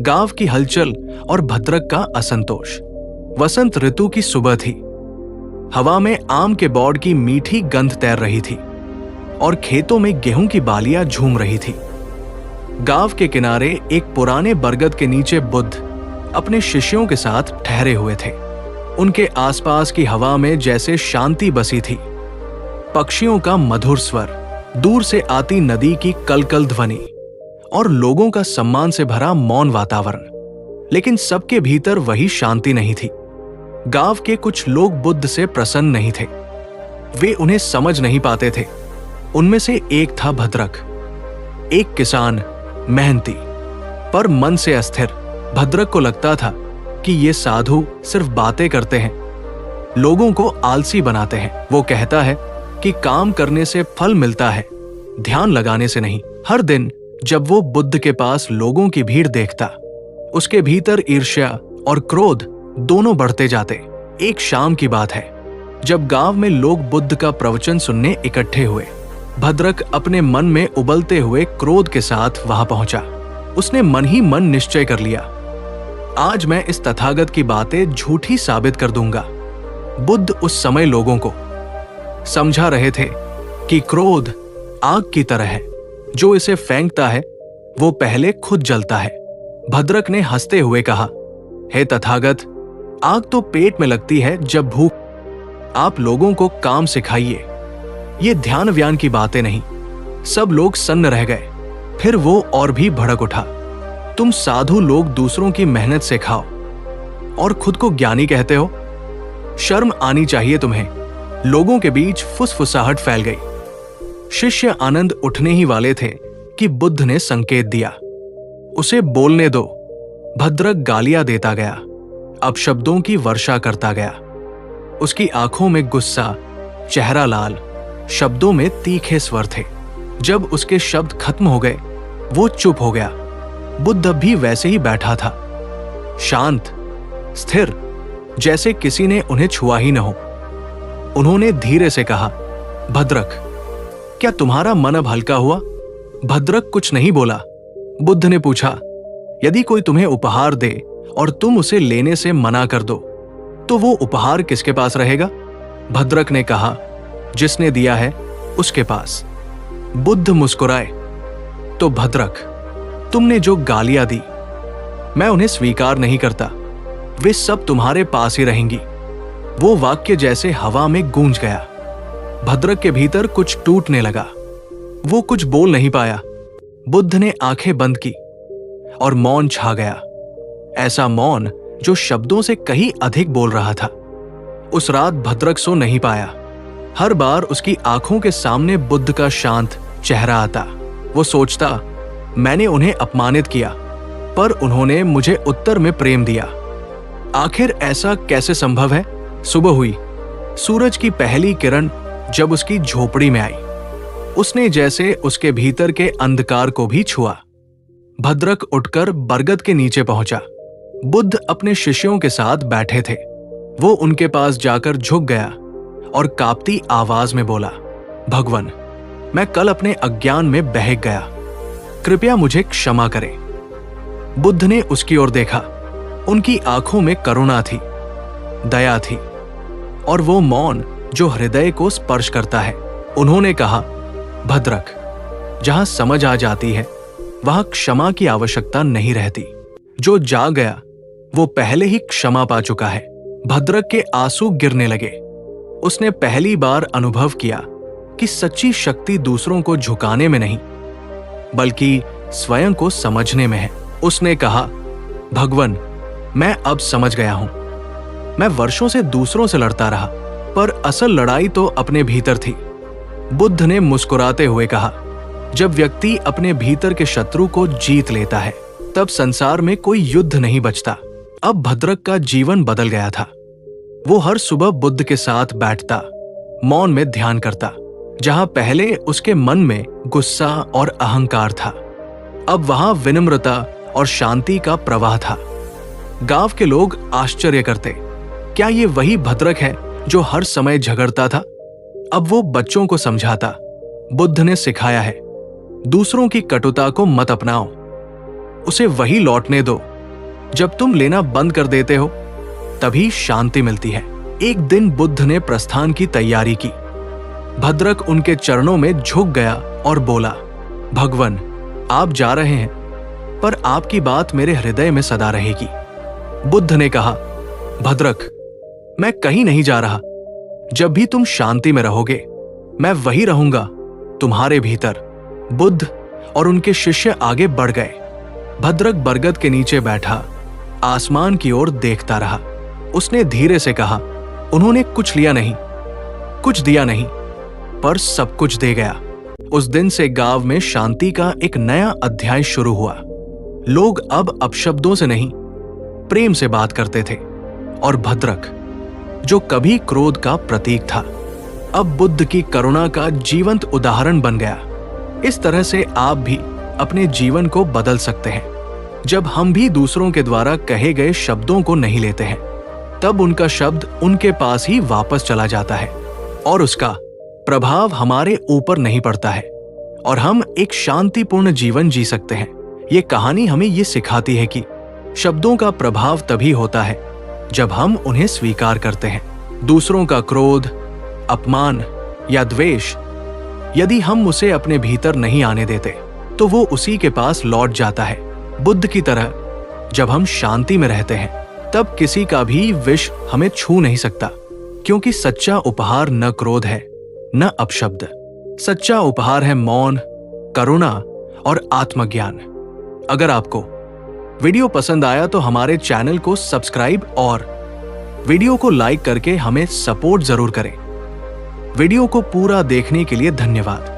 गांव की हलचल और भद्रक का असंतोष। वसंत ऋतु की सुबह थी। हवा में आम के बौड़ की मीठी गंध तैर रही थी और खेतों में गेहूं की बालियां झूम रही थी। गांव के किनारे एक पुराने बरगद के नीचे बुद्ध अपने शिष्यों के साथ ठहरे हुए थे। उनके आसपास की हवा में जैसे शांति बसी थी। पक्षियों का मधुर स्वर, दूर से आती नदी की कलकल ध्वनि और लोगों का सम्मान से भरा मौन वातावरण। लेकिन सबके भीतर वही शांति नहीं थी। गांव के कुछ लोग बुद्ध से प्रसन्न नहीं थे। वे उन्हें समझ नहीं पाते थे। उनमें से एक था भद्रक, एक किसान, मेहनती पर मन से अस्थिर। भद्रक को लगता था कि ये साधु सिर्फ बातें करते हैं, लोगों को आलसी बनाते हैं। वो कहता है कि काम करने से फल मिलता है, ध्यान लगाने से नहीं। हर दिन जब वो बुद्ध के पास लोगों की भीड़ देखता, उसके भीतर ईर्ष्या और क्रोध दोनों बढ़ते जाते। एक शाम की बात है, जब गांव में लोग बुद्ध का प्रवचन सुनने इकट्ठे हुए। भद्रक अपने मन में उबलते हुए क्रोध के साथ वहां पहुंचा। उसने मन ही मन निश्चय कर लिया, आज मैं इस तथागत की बातें झूठी साबित कर दूंगा। बुद्ध उस समय लोगों को समझा रहे थे कि क्रोध आग की तरह है, जो इसे फेंकता है वो पहले खुद जलता है। भद्रक ने हंसते हुए कहा, हे तथागत, आग तो पेट में लगती है जब भूख। आप लोगों को काम सिखाइए, ये ध्यान व्यान की बातें नहीं। सब लोग सन्न रह गए। फिर वो और भी भड़क उठा, तुम साधु लोग दूसरों की मेहनत से खाओ और खुद को ज्ञानी कहते हो। शर्म आनी चाहिए तुम्हें। लोगों के बीच फुसफुसाहट फैल गई। शिष्य आनंद उठने ही वाले थे कि बुद्ध ने संकेत दिया, उसे बोलने दो। भद्रक गालियां देता गया, अपशब्दों की वर्षा करता गया। उसकी आंखों में गुस्सा, चेहरा लाल, शब्दों में तीखे स्वर थे। जब उसके शब्द खत्म हो गए, वो चुप हो गया। बुद्ध अब भी वैसे ही बैठा था, शांत, स्थिर, जैसे किसी ने उन्हें छुआ ही न हो। उन्होंने धीरे से कहा, भद्रक, क्या तुम्हारा मन अब हल्का हुआ? भद्रक कुछ नहीं बोला। बुद्ध ने पूछा, यदि कोई तुम्हें उपहार दे और तुम उसे लेने से मना कर दो, तो वो उपहार किसके पास रहेगा? भद्रक ने कहा, जिसने दिया है उसके पास। बुद्ध मुस्कुराए, तो भद्रक, तुमने जो गालियां दी, मैं उन्हें स्वीकार नहीं करता। वे सब तुम्हारे पास ही रहेंगी। वो वाक्य जैसे हवा में गूंज गया। भद्रक के भीतर कुछ टूटने लगा। वो कुछ बोल नहीं पाया। बुद्ध ने आंखें बंद की और मौन छा गया। ऐसा मौन जो शब्दों से कहीं अधिक बोल रहा था। उस रात भद्रक सो नहीं पाया। हर बार उसकी आंखों के सामने बुद्ध का शांत चेहरा आता। वो सोचता, मैंने उन्हें अपमानित किया, पर उन्होंने मुझे उत्तर में प्रेम दिया। आखिर ऐसा कैसे संभव है? सुबह हुई। सूरज की पहली किरण जब उसकी झोपड़ी में आई, उसने जैसे उसके भीतर के अंधकार को भी छुआ। भद्रक उठकर बरगद के नीचे पहुंचा। बुद्ध अपने शिष्यों के साथ बैठे थे। वो उनके पास जाकर झुक गया और कांपती आवाज में बोला, भगवान, मैं कल अपने अज्ञान में बहक गया, कृपया मुझे क्षमा करें। बुद्ध ने उसकी ओर देखा। उनकी आंखों में करुणा थी, दया थी और वो मौन जो हृदय को स्पर्श करता है। उन्होंने कहा, भद्रक, जहां समझ आ जाती है वहां क्षमा की आवश्यकता नहीं रहती। जो जा गया वो पहले ही क्षमा पा चुका है। भद्रक के आंसू गिरने लगे। उसने पहली बार अनुभव किया कि सच्ची शक्ति दूसरों को झुकाने में नहीं, बल्कि स्वयं को समझने में है। उसने कहा, भगवान, मैं अब समझ गया हूं। मैं वर्षों से दूसरों से लड़ता रहा, पर असल लड़ाई तो अपने भीतर थी। बुद्ध ने मुस्कुराते हुए कहा, जब व्यक्ति अपने भीतर के शत्रु को जीत लेता है, तब संसार में कोई युद्ध नहीं बचता। अब भद्रक का जीवन बदल गया था। वो हर सुबह बुद्ध के साथ बैठता, मौन में ध्यान करता। जहां पहले उसके मन में गुस्सा और अहंकार था, अब वहां विनम्रता और शांति का प्रवाह था। गांव के लोग आश्चर्य करते, क्या ये वही भद्रक है जो हर समय झगड़ता था? अब वो बच्चों को समझाता, बुद्ध ने सिखाया है, दूसरों की कटुता को मत अपनाओ, उसे वही लौटने दो जब तुम लेना बंद कर देते हो तभी शांति मिलती है। एक दिन बुद्ध ने प्रस्थान की तैयारी की। भद्रक उनके चरणों में झुक गया और बोला, भगवन, आप जा रहे हैं, पर आपकी बात मेरे हृदय में सदा रहेगी। बुद्ध ने कहा, भद्रक, मैं कहीं नहीं जा रहा। जब भी तुम शांति में रहोगे, मैं वही रहूंगा, तुम्हारे भीतर। बुद्ध और उनके शिष्य आगे बढ़ गए। भद्रक बरगद के नीचे बैठा आसमान की ओर देखता रहा। उसने धीरे से कहा, उन्होंने कुछ लिया नहीं, कुछ दिया नहीं, पर सब कुछ दे गया। उस दिन से गांव में शांति का एक नया अध्याय शुरू हुआ। लोग अब अपशब्दों से नहीं, प्रेम से बात करते थे। और भद्रक, जो कभी क्रोध का प्रतीक था, अब बुद्ध की करुणा का जीवंत उदाहरण बन गया। इस तरह से आप भी अपने जीवन को बदल सकते हैं। जब हम भी दूसरों के द्वारा कहे गए शब्दों को नहीं लेते हैं, तब उनका शब्द उनके पास ही वापस चला जाता है और उसका प्रभाव हमारे ऊपर नहीं पड़ता है और हम एक शांतिपूर्ण जीवन जी सकते हैं। ये कहानी हमें ये सिखाती है कि शब्दों का प्रभाव तभी होता है जब हम उन्हें स्वीकार करते हैं। दूसरों का क्रोध, अपमान या द्वेष, यदि हम उसे अपने भीतर नहीं आने देते तो वो उसी के पास लौट जाता है। बुद्ध की तरह जब हम शांति में रहते हैं, तब किसी का भी विष हमें छू नहीं सकता, क्योंकि सच्चा उपहार न क्रोध है, न अपशब्द। सच्चा उपहार है मौन, करुणा और आत्मज्ञान। अगर आपको वीडियो पसंद आया तो हमारे चैनल को सब्सक्राइब और वीडियो को लाइक करके हमें सपोर्ट जरूर करें। वीडियो को पूरा देखने के लिए धन्यवाद।